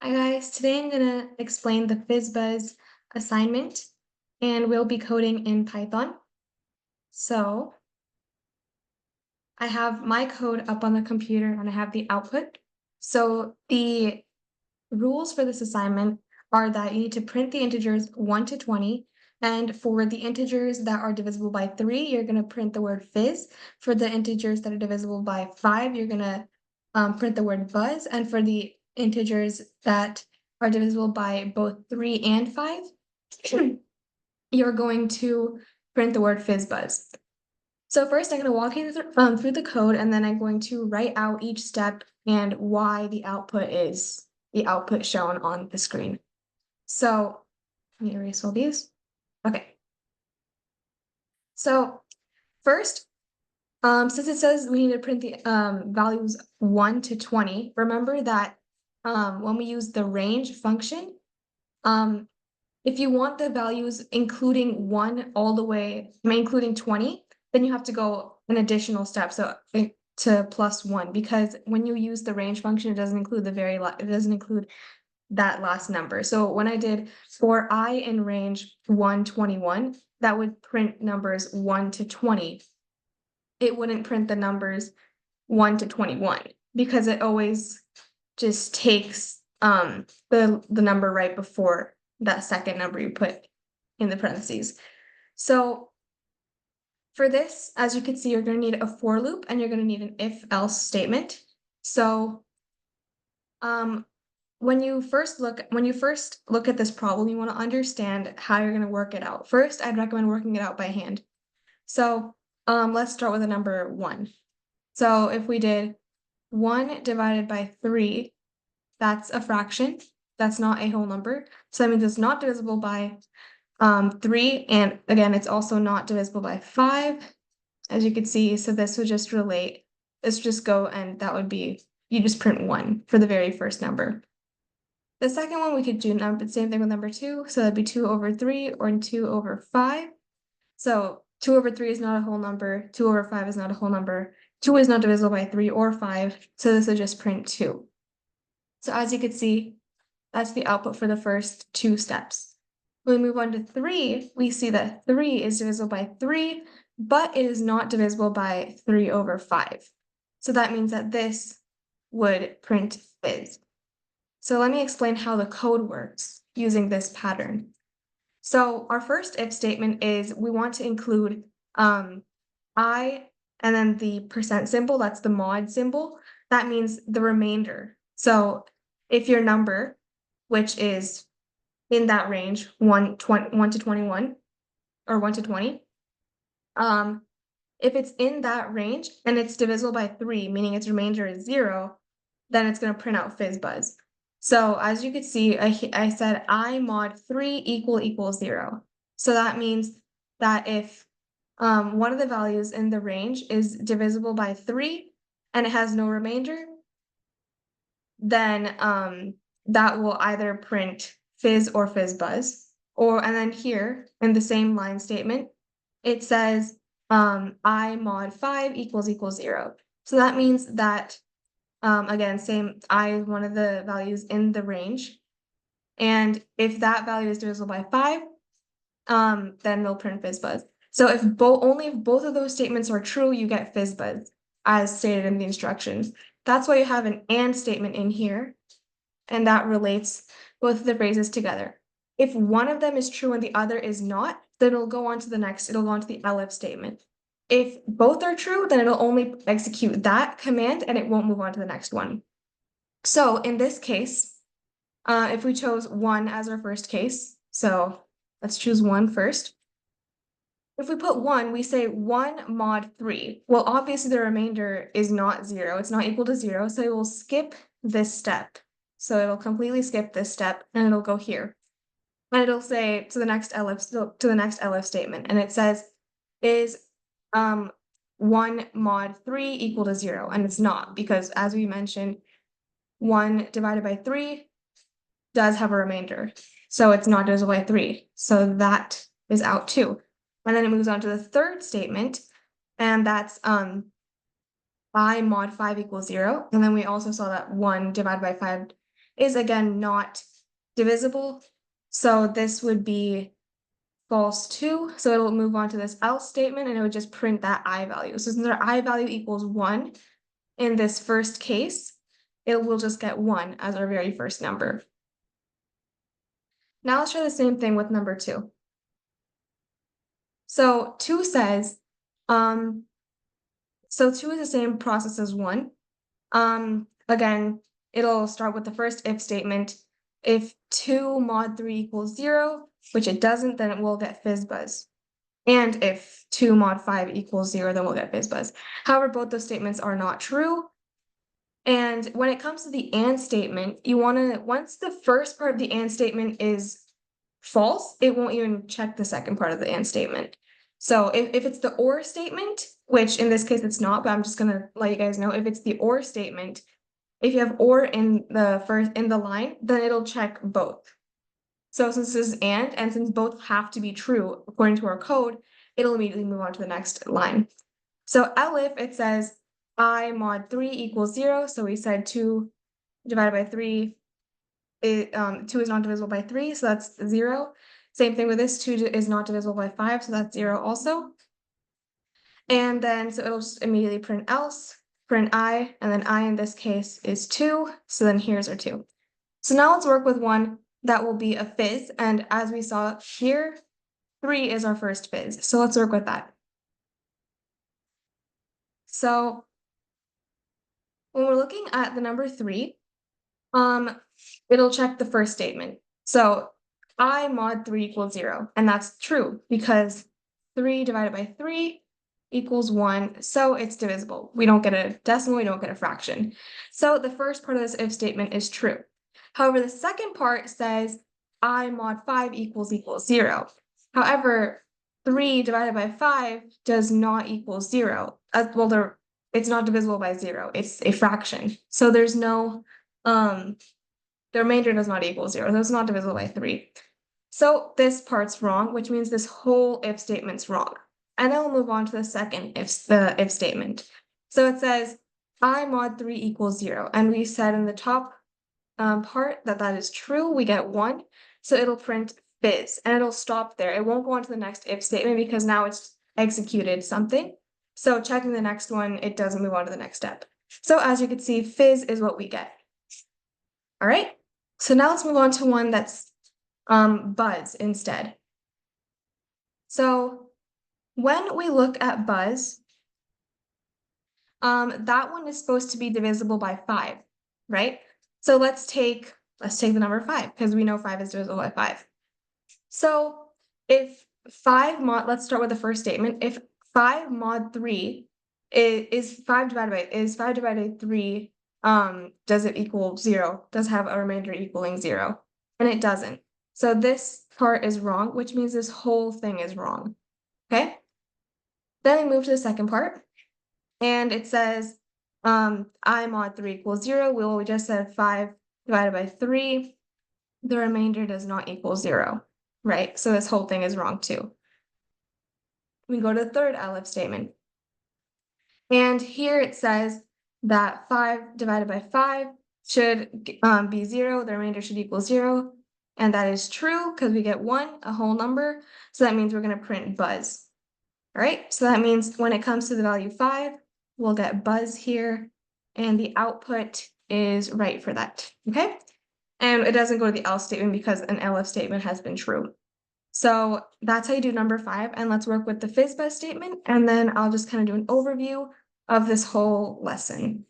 Hi guys, today I'm going to explain the FizzBuzz assignment and we'll be coding in Python. So I have my code up on the computer and I have the output. So the rules for this assignment are that you need to print the integers 1 to 20. And for the integers that are divisible by 3, you're going to print the word fizz. For the integers that are divisible by 5, you're going to print the word buzz. And for the integers that are divisible by both 3 and 5, you're going to print the word FizzBuzz. So first, I'm going to walk you through the code, and then I'm going to write out each step and why the output is the output shown on the screen. So let me erase all these. Okay. So first, since it says we need to print the values 1 to 20, remember that when we use the range function, if you want the values including 1 all the way, including 20, then you have to go an additional step, so to +1, because when you use the range function, it doesn't include it doesn't include that last number. So when I did for I in range 121, that would print numbers 1 to 20. It wouldn't print the numbers 1 to 21 because it always just takes the number right before that second number you put in the parentheses. So for this, as you can see, you're going to need a for loop and you're going to need an if-else statement. So when you first look at this problem, you want to understand how you're going to work it out. First, I'd recommend working it out by hand. So let's start with the number 1. So if we did 1 divided by 3, that's a fraction. That's not a whole number. So that means it's not divisible by 3, and again, it's also not divisible by 5, as you can see. So this would just go, and that would be, you just print 1 for the very first number. The second one, we could do the same thing with number 2, so that'd be 2 over 3 or 2 over 5. So 2 over 3 is not a whole number, 2 over 5 is not a whole number, 2 is not divisible by 3 or 5, so this would just print 2. So as you can see, that's the output for the first 2 steps. When we move on to 3, we see that 3 is divisible by 3, but it is not divisible by 3 over 5. So that means that this would print fizz. So let me explain how the code works using this pattern. So our first if statement is we want to include I and then the percent symbol, that's the mod symbol. That means the remainder. So if your number, which is in that range, 1 to 21 or 1 to 20, if it's in that range and it's divisible by 3, meaning its remainder is 0, then it's going to print out FizzBuzz. So as you can see, I said I mod 3 equals 0. So that means that if one of the values in the range is divisible by 3 and it has no remainder, then that will either print fizz or FizzBuzz. And then here in the same line statement, it says I mod 5 equals 0. So that means that again, same, I is one of the values in the range. And if that value is divisible by 5, then they'll print FizzBuzz. So if only if both of those statements are true, you get FizzBuzz, as stated in the instructions. That's why you have an and statement in here, and that relates both of the phrases together. If one of them is true and the other is not, then it'll go on to the next, it'll go on to the elif statement. If both are true, then it'll only execute that command and it won't move on to the next one. So in this case, if we chose 1 as our first case, so let's choose 1 first. If we put 1, we say 1 mod 3. Well, obviously the remainder is not 0. It's not equal to 0, so it will skip this step. So it'll completely skip this step and it'll go here. And it'll say to the next elif statement, and it says is 1 mod 3 equal to 0, and it's not, because as we mentioned, 1 divided by 3 does have a remainder, so it's not divisible by 3, so that is out too. And then it moves on to the third statement, and that's I mod 5 equals 0, and then we also saw that 1 divided by 5 is again not divisible. So this would be false too. So it'll move on to this else statement and it would just print that I value. So since our I value equals 1 in this first case, it will just get 1 as our very first number. Now let's try the same thing with number 2. So 2 says, so 2 is the same process as 1. Again, it'll start with the first if statement. If 2 mod 3 equals 0, which it doesn't, then it will get FizzBuzz. And if 2 mod 5 equals 0, then we'll get FizzBuzz. However, both those statements are not true. And when it comes to the AND statement, you want to, once the first part of the AND statement is false, it won't even check the second part of the AND statement. So if it's the OR statement, which in this case it's not, but I'm just going to let you guys know, if it's the OR statement, if you have OR in the line, then it'll check both. So since this is and since both have to be true according to our code, it'll immediately move on to the next line. So elif, it says I mod 3 equals 0. So we said 2 divided by 3, 2 is not divisible by 3, so that's 0. Same thing with this, 2 is not divisible by 5, so that's 0 also. And then, so it'll just immediately print else, print I, and then I in this case is 2, so then here's our 2. So now let's work with one that will be a fizz, and as we saw here, 3 is our first fizz, so let's work with that. So when we're looking at the number 3, it'll check the first statement. So I mod 3 equals 0, and that's true because 3 divided by 3 equals 1, so it's divisible. We don't get a decimal, we don't get a fraction. So the first part of this if statement is true. However, the second part says I mod 5 equals 0. However, 3 divided by 5 does not equal 0. Well, it's not divisible by 0. It's a fraction. So there's no, the remainder does not equal 0. So it's not divisible by 3. So this part's wrong, which means this whole if statement's wrong. And then we'll move on to the second if statement. So it says I mod 3 equals 0. And we said in the top part that is true. We get 1. So it'll print fizz and it'll stop there. It won't go on to the next if statement because now it's executed something. So checking the next one, it doesn't move on to the next step. So as you can see, fizz is what we get. All right. So now let's move on to one that's buzz instead. So when we look at buzz, that one is supposed to be divisible by 5, right? So let's take the number 5 because we know 5 is divisible by 5. So if 5 mod, let's start with the first statement. If 5 mod 3 is 5 divided by 3, does it equal 0? Does have a remainder equaling 0? And it doesn't. So this part is wrong, which means this whole thing is wrong. Okay? Then we move to the second part. And it says I mod 3 equals 0. Well, we just said 5 divided by 3. The remainder does not equal 0, right? So this whole thing is wrong too. We go to the third elif statement. And here it says that 5 divided by 5 should be 0. The remainder should equal 0. And that is true because we get 1, a whole number. So that means we're going to print buzz. All right, so that means when it comes to the value 5, we'll get buzz here, and the output is right for that, okay? And it doesn't go to the else statement because an elif statement has been true. So that's how you do number 5, and let's work with the FizzBuzz statement, and then I'll just kind of do an overview of this whole lesson.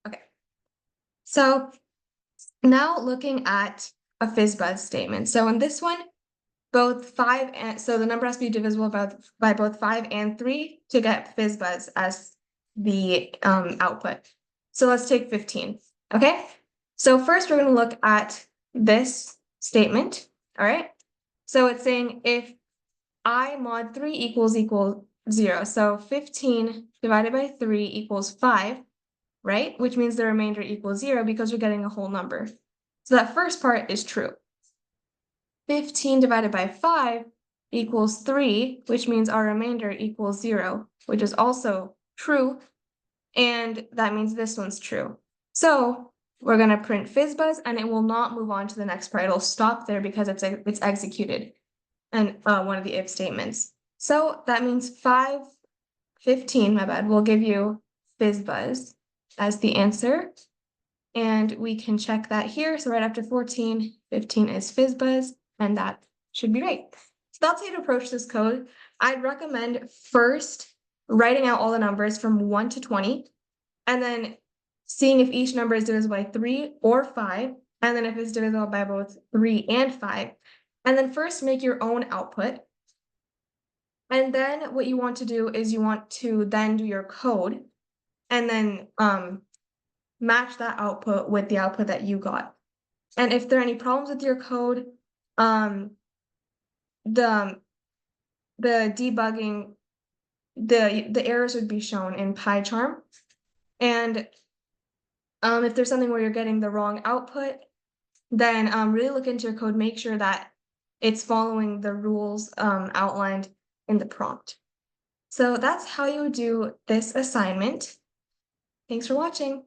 Okay, so now looking at a FizzBuzz statement. So in this one, both 5 and so the number has to be divisible by both 5 and 3 to get FizzBuzz as the output. So let's take 15. Okay, so first we're going to look at this statement. All right, so it's saying if I mod 3 equals 0, so 15 divided by 3 equals 5, right? Which means the remainder equals 0 because we're getting a whole number. So that first part is true. 15 divided by 5 equals 3, which means our remainder equals 0, which is also true, and that means this one's true. So we're gonna print FizzBuzz, and it will not move on to the next part. It'll stop there because it's executed, and one of the if statements. So that means 515, my bad, will give you FizzBuzz as the answer. And we can check that here. So right after 14, 15 is FizzBuzz, and that should be right. So that's how you approach this code. I'd recommend first writing out all the numbers from 1 to 20, and then seeing if each number is divisible by 3 or 5, and then if it's divisible by both 3 and 5. And then first make your own output. And then what you want to do is you want to then do your code, and then match that output with the output that you got. And if there are any problems with your code, the debugging, the errors would be shown in PyCharm. And if there's something where you're getting the wrong output, then really look into your code, make sure that it's following the rules outlined in the prompt. So that's how you do this assignment. Thanks for watching.